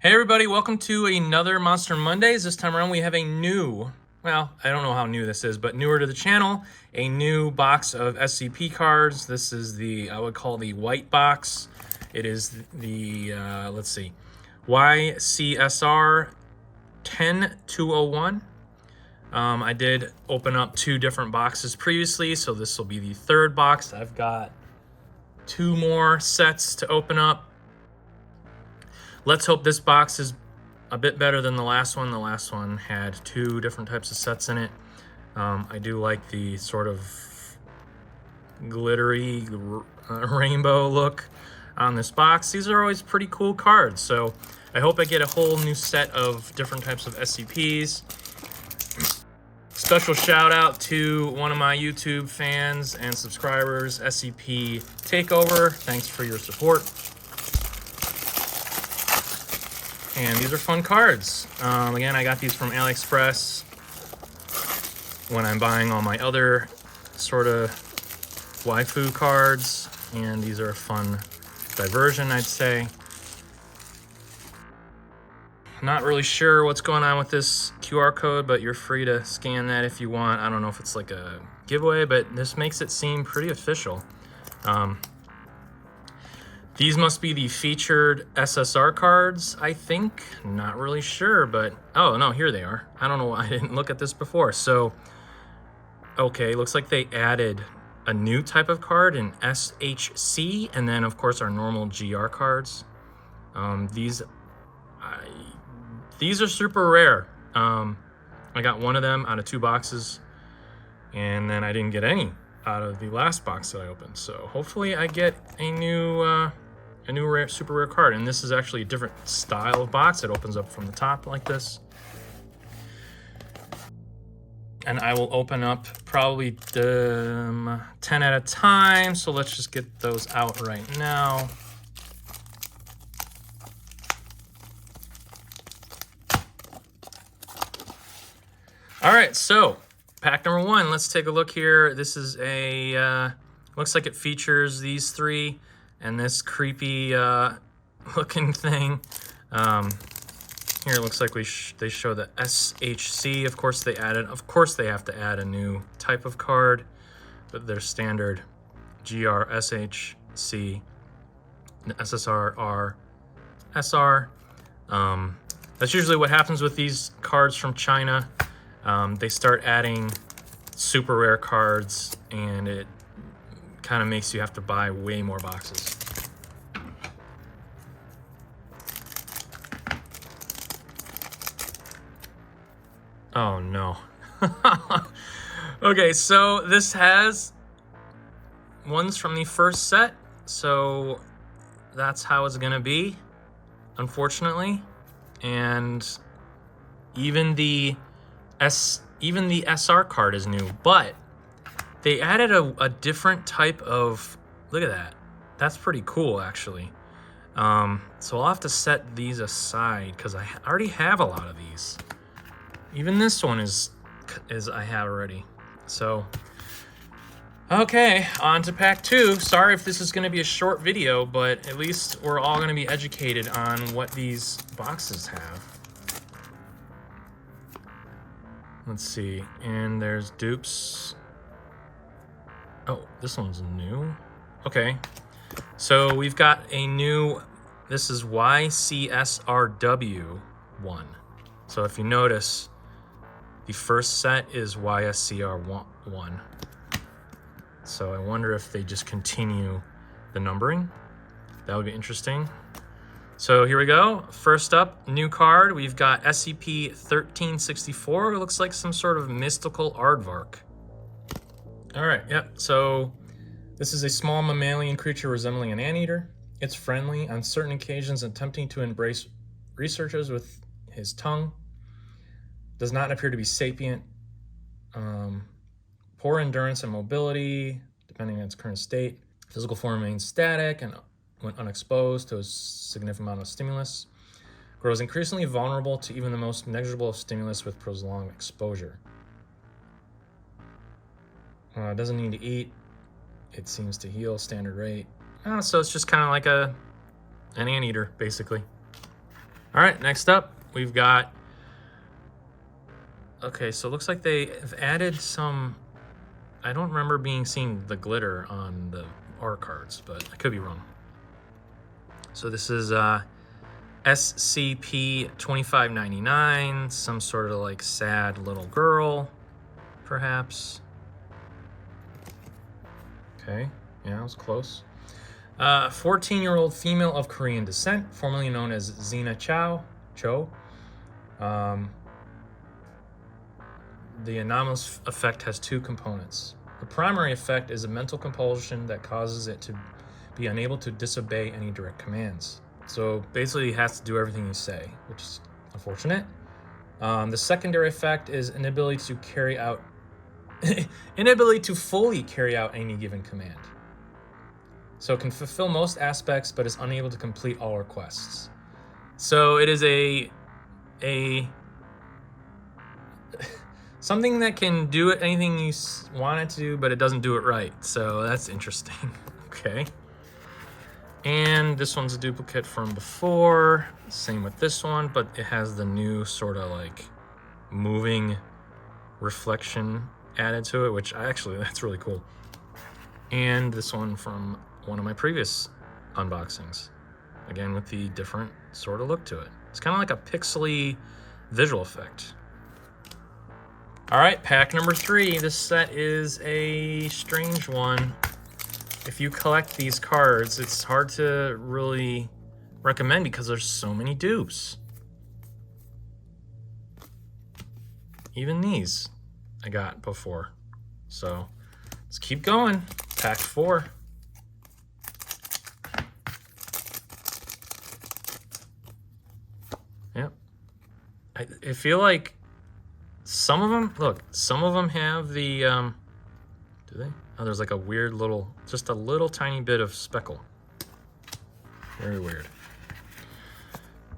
Hey everybody, welcome to another Monster Mondays. This time around we have a new, well, I don't know how new this is, but newer to the channel, a new box of SCP cards. This is the, I would call the white box. It is the, let's see, YCSR10201. I did open up two different boxes previously, so this will be the third box. I've got two more sets to open up. Let's hope this box is a bit better than the last one. The last one had two different types of sets in it. I do like the sort of glittery rainbow look on this box. These are always pretty cool cards, so I hope I get a whole new set of different types of SCPs. Special shout out to one of my YouTube fans and subscribers, SCP Takeover. Thanks for your support. And these are fun cards. Again, I got these from AliExpress when I'm buying all my other sort of waifu cards. And these are a fun diversion, I'd say. Not really sure what's going on with this QR code, but you're free to scan that if you want. I don't know if it's like a giveaway, but this makes it seem pretty official. These must be the featured SSR cards, I think. Not really sure, but oh no, here they are. I don't know why I didn't look at this before. So, okay, looks like they added a new type of card in SHC, and then of course our normal GR cards. These are super rare. I got one of them out of two boxes, and then I didn't get any out of the last box that I opened. So hopefully I get a new rare, super rare card. And this is actually a different style of box. It opens up from the top like this. And I will open up probably 10 at a time. So let's just get those out right now. All right, so pack number one, let's take a look here. This is a, looks like it features these three and this creepy looking thing. Here it looks like they show the SHC. Of course they have to add a new type of card, but their standard GR, SHC, SSR, R, SR. That's usually what happens with these cards from China. They start adding super rare cards, and it kind of makes you have to buy way more boxes. Oh no. Okay, so this has ones from the first set, so that's how it's gonna be, unfortunately. And even the SR card is new, but they added a different type of, look at that. That's pretty cool, actually. So I'll have to set these aside because I already have a lot of these. Even this one is I have already. So, okay, on to pack two. Sorry if this is going to be a short video, but at least we're all going to be educated on what these boxes have. Let's see, and there's dupes. Oh, this one's new. Okay, so we've got a new, this is YCSRW1. So if you notice, the first set is YSCR1. So I wonder if they just continue the numbering. That would be interesting. So here we go. First up, new card. We've got SCP-1364. It looks like some sort of mystical aardvark. All right, yep. So this is a small mammalian creature resembling an anteater. It's friendly, on certain occasions attempting to embrace researchers with his tongue. Does not appear to be sapient. Poor endurance and mobility, depending on its current state. Physical form remains static and when unexposed to a significant amount of stimulus. Grows increasingly vulnerable to even the most negligible of stimulus with prolonged exposure. Doesn't need to eat. It seems to heal, standard rate. So it's just kind of like an anteater, basically. All right, next up, we've got... Okay, so it looks like they have added some... I don't remember seeing the glitter on the R cards, but I could be wrong. So this is SCP-2599, some sort of like sad little girl, perhaps. Okay, yeah, it was close. 14-year-old female of Korean descent, formerly known as Zena Cho. The anomalous effect has two components. The primary effect is a mental compulsion that causes it to be unable to disobey any direct commands. So basically, it has to do everything you say, which is unfortunate. The secondary effect is inability to fully carry out any given command. So it can fulfill most aspects, but is unable to complete all requests. So it is a something that can do anything you want it to, but it doesn't do it right. So that's interesting. Okay. And this one's a duplicate from before. Same with this one, but it has the new sort of like moving reflection added to it, which that's really cool. And this one from one of my previous unboxings. Again, with the different sort of look to it. It's kind of like a pixely visual effect. All right, pack number 3. This set is a strange one. If you collect these cards, it's hard to really recommend because there's so many dupes. Even these I got before. So let's keep going. Pack 4. Yep. I feel like some of them, look, some of them have the, do they? Oh, there's like a weird little, just a little tiny bit of speckle. Very weird.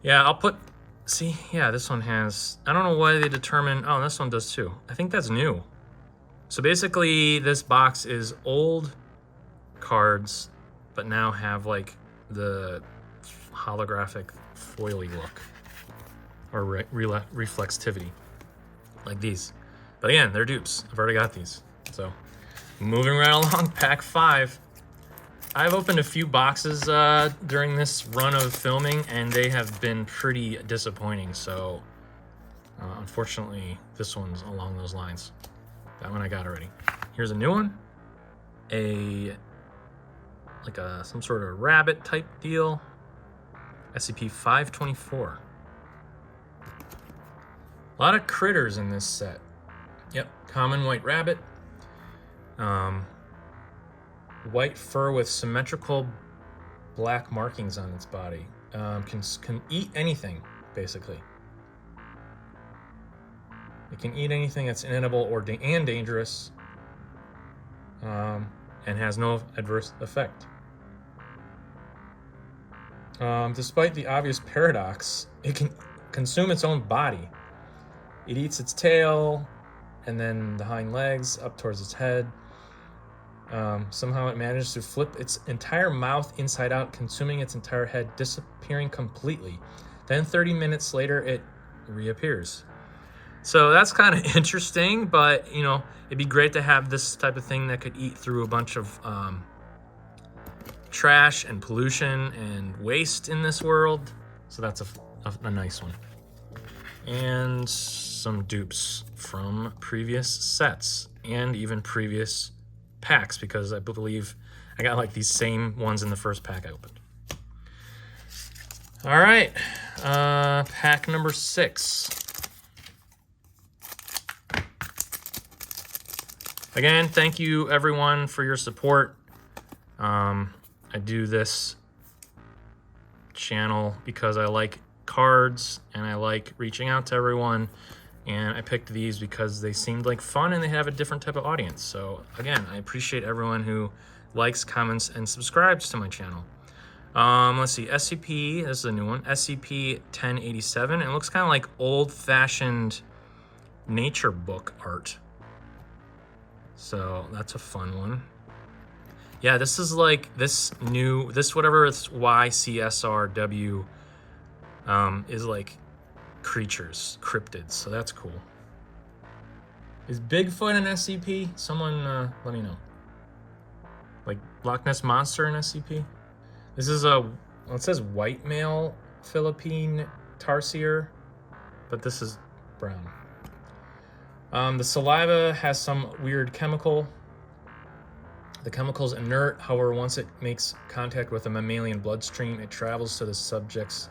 Yeah, I'll put, see, yeah, this one has, I don't know why they determine, oh, this one does too. I think that's new. So basically, this box is old cards, but now have like the holographic foily look, or reflexivity. Like these. But again, they're dupes. I've already got these. So moving right along, pack 5. I've opened a few boxes during this run of filming, and they have been pretty disappointing. So unfortunately, this one's along those lines. That one I got already. Here's a new one. Some sort of rabbit type deal. SCP-524. A lot of critters in this set. Yep, common white rabbit. White fur with symmetrical black markings on its body. Can eat anything, basically. It can eat anything that's inedible and dangerous, and has no adverse effect. Despite the obvious paradox, it can consume its own body. It eats its tail, and then the hind legs up towards its head. Somehow it manages to flip its entire mouth inside out, consuming its entire head, disappearing completely. Then 30 minutes later, it reappears. So that's kind of interesting, but, you know, it'd be great to have this type of thing that could eat through a bunch of trash and pollution and waste in this world. So that's a nice one. And some dupes from previous sets and even previous packs, because I believe I got like these same ones in the first pack I opened. All right, pack number 6. Again, thank you everyone for your support. I do this channel because I like cards and I like reaching out to everyone, and I picked these because they seemed like fun and they have a different type of audience. So again, I appreciate everyone who likes, comments, and subscribes to my channel. Let's see, SCP, this is a new one, SCP-1087. It looks kind of like old-fashioned nature book art. So that's a fun one. Yeah, this is like whatever it's YCSR10201 is like creatures, cryptids. So that's cool. Is Bigfoot an SCP? Someone let me know. Like Loch Ness Monster an SCP? This is a, well, it says white male Philippine tarsier, but this is brown. The saliva has some weird chemical. The chemical is inert, however, once it makes contact with a mammalian bloodstream, it travels to the subject's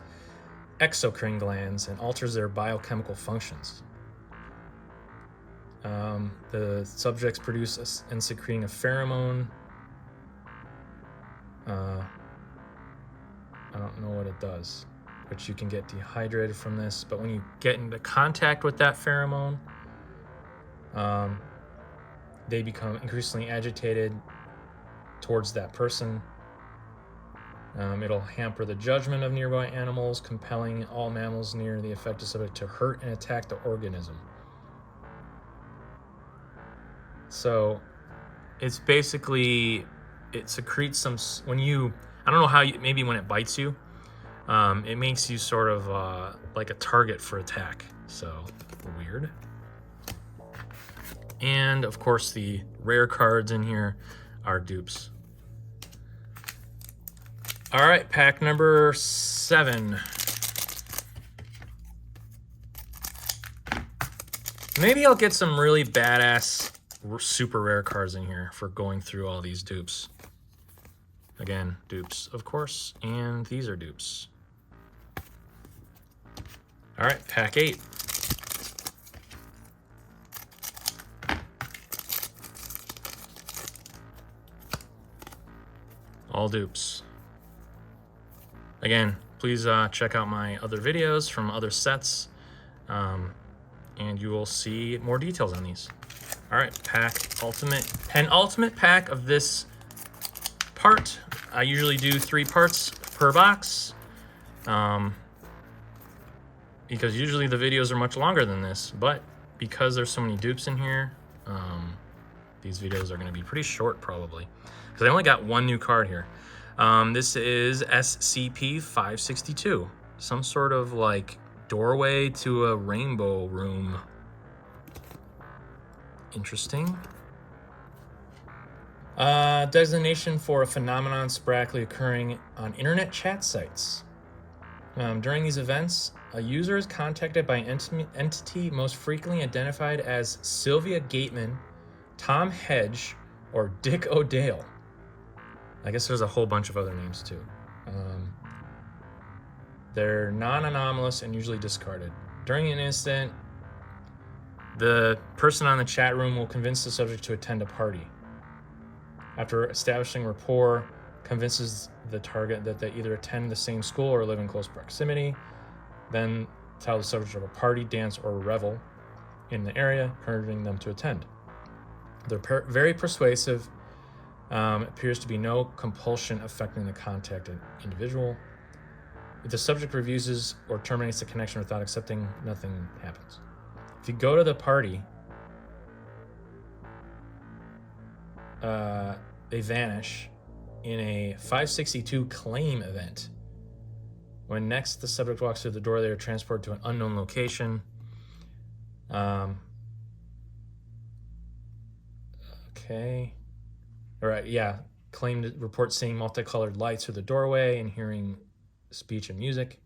exocrine glands and alters their biochemical functions. The subjects produce and secreting a pheromone. I don't know what it does, but you can get dehydrated from this. But when you get into contact with that pheromone, they become increasingly agitated towards that person. It'll hamper the judgment of nearby animals, compelling all mammals near the affected subject to hurt and attack the organism. So it's basically, it secretes some, when you, I don't know how you, maybe when it bites you, it makes you sort of like a target for attack. So weird. And of course the rare cards in here are dupes. All right, pack number 7. Maybe I'll get some really badass super rare cards in here for going through all these dupes. Again, dupes, of course, and these are dupes. All right, pack 8. All dupes. Again, please check out my other videos from other sets, and you will see more details on these. All right, penultimate pack of this part. I usually do 3 parts per box, because usually the videos are much longer than this, but because there's so many dupes in here, these videos are gonna be pretty short probably, because I only got 1 new card here. This is SCP-562, some sort of like doorway to a rainbow room. Interesting. Designation for a phenomenon sporadically occurring on internet chat sites. During these events, a user is contacted by an entity most frequently identified as Sylvia Gateman, Tom Hedge, or Dick O'Dale. I guess there's a whole bunch of other names too. They're non-anomalous and usually discarded. During an incident, the person on the chat room will convince the subject to attend a party. After establishing rapport, convinces the target that they either attend the same school or live in close proximity, then tell the subject of a party, dance, or revel in the area, encouraging them to attend. They're very persuasive. Appears to be no compulsion affecting the contacted individual. If the subject refuses or terminates the connection without accepting, nothing happens. If you go to the party, they vanish in a 562 claim event. When next the subject walks through the door, they are transported to an unknown location. Okay. All right, yeah. Claimed report seeing multicolored lights through the doorway and hearing speech and music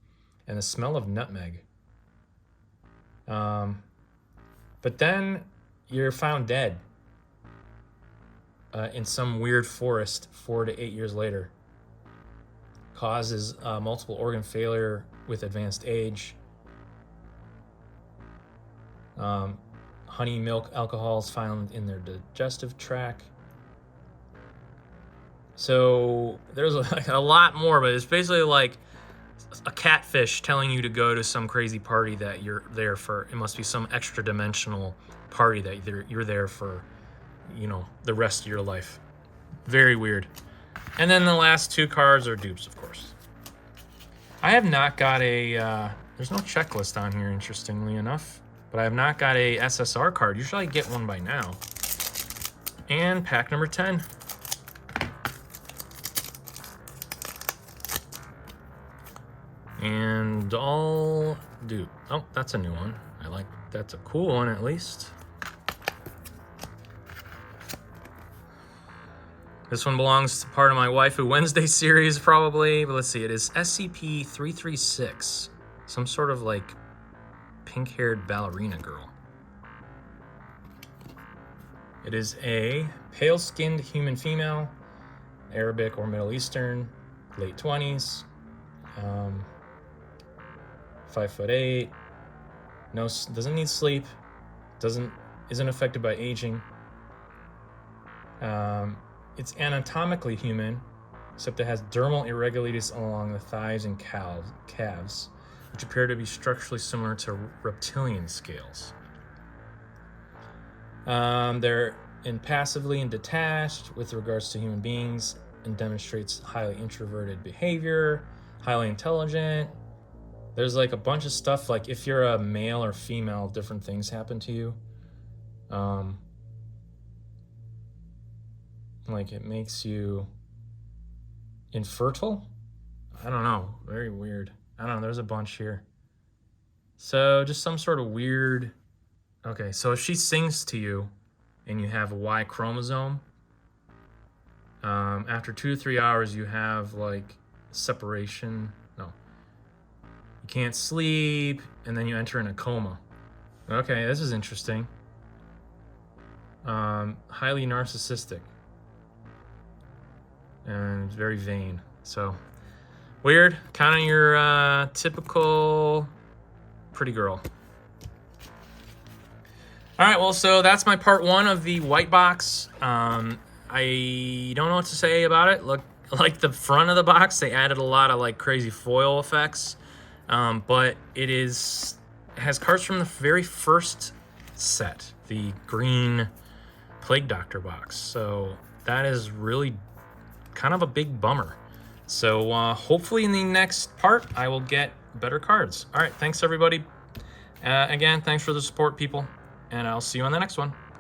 and the smell of nutmeg. But then you're found dead in some weird forest 4 to 8 years later. Causes multiple organ failure with advanced age. Honey, milk, alcohol is found in their digestive tract. So there's like a lot more, but it's basically like a catfish telling you to go to some crazy party that you're there for. It must be some extra dimensional party that you're there for, you know, the rest of your life. Very weird. And then the last 2 cards are dupes, of course. I have not got a, there's no checklist on here, interestingly enough, but I have not got a SSR card. Usually I get one by now. And pack number 10. And all dude. Oh, that's a new one. I like, that's a cool one at least. This one belongs to part of my Waifu Wednesday series probably, but let's see, it is SCP-336. Some sort of like pink-haired ballerina girl. It is a pale-skinned human female, Arabic or Middle Eastern, late 20s, 5'8", doesn't need sleep, isn't affected by aging. It's anatomically human, except it has dermal irregularities along the thighs and calves, which appear to be structurally similar to reptilian scales. They're impassively and detached with regards to human beings and demonstrates highly introverted behavior, highly intelligent. There's like a bunch of stuff, like if you're a male or female, different things happen to you. Like it makes you infertile? I don't know, very weird. I don't know, there's a bunch here. So just some sort of weird, okay, so if she sings to you and you have a Y chromosome, after 2 to 3 hours you have like separation, no. You can't sleep, and then you enter in a coma. Okay, this is interesting. Highly narcissistic. And very vain. So weird, kind of your typical pretty girl. All right, well, so that's my part 1 of the white box. I don't know what to say about it. Look, like the front of the box, they added a lot of like crazy foil effects, but it has cards from the very first set, the green Plague Doctor box. So that is really kind of a big bummer. So hopefully in the next part I will get better cards. All right, thanks everybody. Again, thanks for the support, people, and I'll see you on the next one.